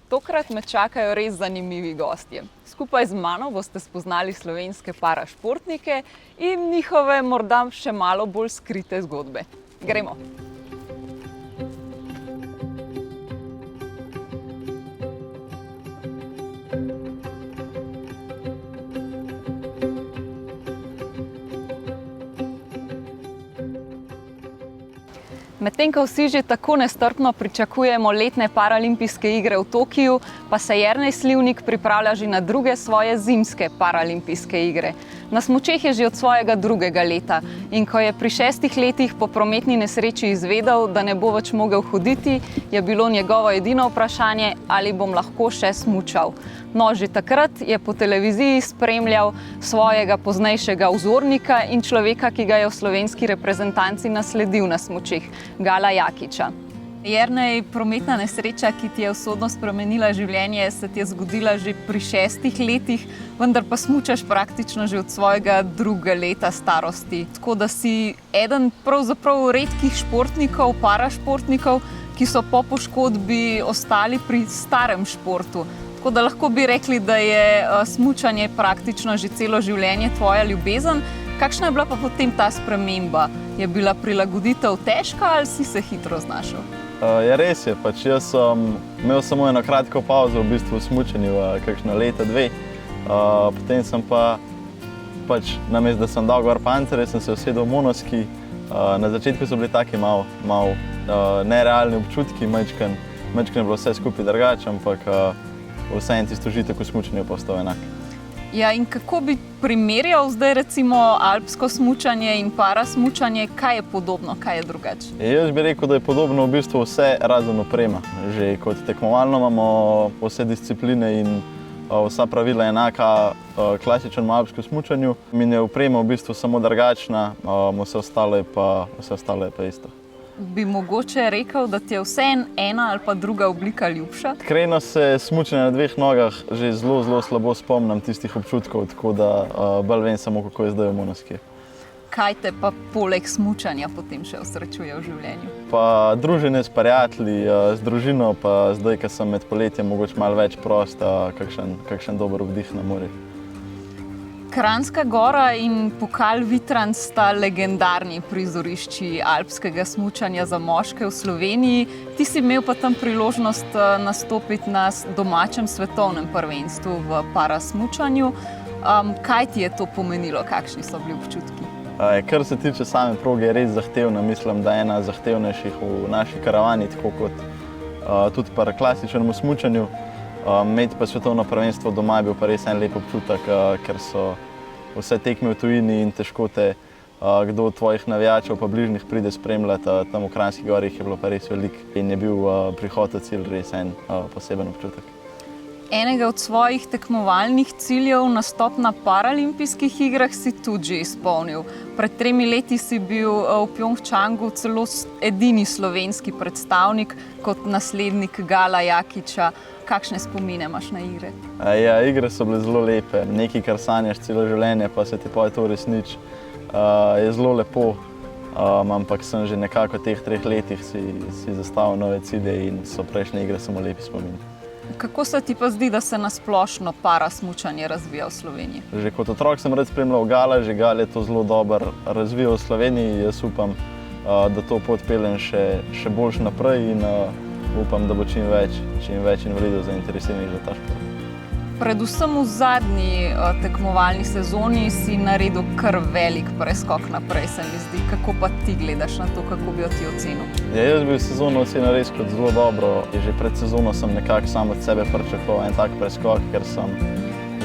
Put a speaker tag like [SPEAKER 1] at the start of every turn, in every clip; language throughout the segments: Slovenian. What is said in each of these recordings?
[SPEAKER 1] Tokrat me čakajo res zanimivi gostje. Skupaj z mano boste spoznali slovenske parašportnike in njihove morda še malo bolj skrite zgodbe. Gremo! Medtem ko vsi že tako nestrpno pričakujemo letne paralimpijske igre v Tokiu, pa se Jernej Slivnik pripravlja že na druge svoje zimske paralimpijske igre. Na smučeh je že od svojega drugega leta in ko je pri 6 letih po prometni nesreči izvedel, da ne bo več mogel hoditi, je bilo njegovo edino vprašanje, ali bom lahko še smučal. No, že takrat je po televiziji spremljal svojega poznejšega vzornika in človeka, ki ga je v slovenski reprezentanci nasledil na smučeh, Gala Jakiča. Jernej, prometna nesreča, ki ti je usodno spremenila življenje, se ti je zgodila že pri 6 letih, vendar pa smučaš praktično že od svojega drugega leta starosti. Tako da si eden pravzaprav redkih športnikov, parašportnikov, ki so po poškodbi ostali pri starem športu. Tako da lahko bi rekli, da je smučanje praktično že celo življenje tvoja ljubezen. Kakšna je bila pa potem ta sprememba? Je bila prilagoditev težka ali si se hitro znašel?
[SPEAKER 2] Ja, res je. Jaz sem imel samo eno kratko pavzo v bistvu v smučanju, kakšno leto, dve. Potem sem pa, namesto da sem dal gor pancerje, sem se usedel v monoski. Na začetku so bili taki malo nerealni občutki, majčkeno je bilo vse skupaj drugače, ampak vseeno tisto užitek v smučanju je postal enak.
[SPEAKER 1] Ja, in kako bi primerjal zdaj recimo alpsko smučanje in parasmučanje? Kaj je podobno, kaj je drugače?
[SPEAKER 2] Jaz bi rekel, da je podobno v bistvu vse razen oprema. Že kot tekmovalno imamo vse discipline in vsa pravila enaka klasičnemu alpskemu smučanju. In je oprema v bistvu samo drugačna, vse ostalo je pa isto.
[SPEAKER 1] Bi mogoče rekel, da ti je vseeno ena ali pa druga oblika ljubša?
[SPEAKER 2] Iskreno se smučanja na dveh nogah že zelo slabo spomnim tistih občutkov, tako da bolj vem samo, kako je zdaj v monoski.
[SPEAKER 1] Kaj te pa poleg smučanja potem še osrečuje v življenju?
[SPEAKER 2] Pa druženje s prijatelji, z družino, pa zdaj, ko sem med poletjem mogoče malo več prost, kakšen dober vdih na morju.
[SPEAKER 1] Kranjska Gora in Pokal Vitrans sta legendarni prizorišči alpskega smučanja za moške v Sloveniji. Ti si imel pa tam priložnost nastopiti na domačem svetovnem prvenstvu v parasmučanju. Kaj ti je to pomenilo? Kakšni so bili občutki?
[SPEAKER 2] Kar se tiče same proge, je res zahtevna. Mislim, da je ena zahtevnejših v naši karavani, tako kot tudi pri klasičnem smučanju. Imeti pa svetovno prvenstvo doma je bil pa res en lep občutek, ker so vse tekme v tujini in težko te kdo od tvojih navijačev pa bližnjih pride spremljati. Tam v Kranjski Gori je bilo pa res veliko in je bil prihod v cilj res en poseben občutek.
[SPEAKER 1] Enega od svojih tekmovalnih ciljev, nastop na paralimpijskih igrah, si tudi že izpolnil. Pred 3 leti si bil v Pjongčangu celo edini slovenski predstavnik kot naslednik Gala Jakiča. Kakšne spomine imaš na igre?
[SPEAKER 2] Ja, igre so bile zelo lepe. Nekaj, kar sanjaš celo življenje, pa se ti poje to resniči. Je zelo lepo, ampak sem že nekako v teh 3 letih si zastavil nove cilje in so prejšnje igre samo lepi spomini.
[SPEAKER 1] Kako se ti pa zdi, da se na splošno parasmučanje razvija v Sloveniji?
[SPEAKER 2] Že kot otrok sem rad spremljal Gala, že Gal je to zelo dobro razvijal v Sloveniji. Jaz upam, da to pot peljem še boljš naprej in upam, da bo čim več invalidov zainteresiranih za ta šport.
[SPEAKER 1] Predvsem v zadnji tekmovalni sezoni si naredil kar velik preskok naprej, se mi zdi. Kako pa ti gledaš na to, kako bi jo ti ocenil?
[SPEAKER 2] Ja, jaz bi sezono ocenil res kot zelo dobro. Že pred sezono sem nekako sam od sebe pričakoval en tak preskok, ker sem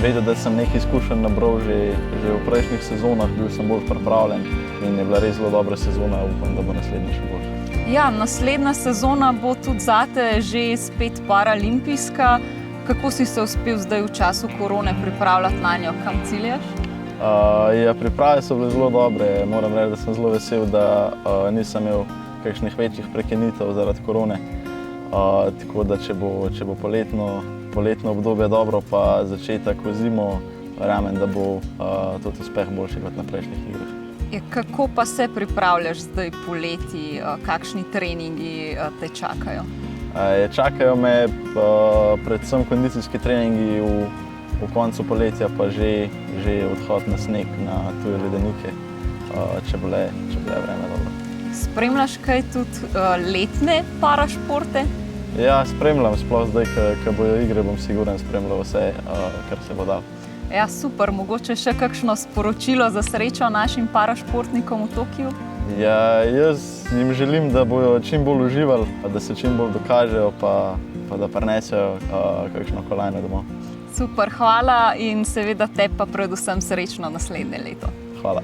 [SPEAKER 2] vedel, da sem nekaj izkušenj nabral že v prejšnjih sezonah, bil sem bolj pripravljen in je bila res zelo dobra sezona. Upam, da bo naslednja še boljša.
[SPEAKER 1] Ja, naslednja sezona bo tudi zate že spet paralimpijska. Kako si se uspel zdaj v času korone pripravljati na njo? Kam ciljaš?
[SPEAKER 2] Ja, priprave so bile zelo dobre. Moram reči, da sem zelo vesel, da nisem imel kakšnih večjih prekinitev zaradi korone. Tako da, če bo poletno obdobje dobro, pa začetek v zimo, verjamem, da bo tudi uspeh boljši kot na prejšnjih igrah.
[SPEAKER 1] Kako pa se pripravljaš zdaj poleti? Kakšni treningi te čakajo?
[SPEAKER 2] Čakajo me predvsem kondicijski treningi v koncu poletja, pa že odhod na sneg, na tuje ledenike, če bo vreme dobro.
[SPEAKER 1] Spremljaš kaj tudi letne parašporte?
[SPEAKER 2] Ja, spremljam, sploh zdaj, ko bojo igre, bom siguren spremljal vse, kar se bo dalo.
[SPEAKER 1] Ja, super. Mogoče še kakšno sporočilo za srečo našim parašportnikom v Tokiu?
[SPEAKER 2] Ja, jaz jim želim, da bojo čim bolj uživali, da se čim bolj dokažejo, pa da prinesejo kakšno kolajno domov.
[SPEAKER 1] Super, hvala in seveda te pa predvsem srečno naslednje leto.
[SPEAKER 2] Hvala.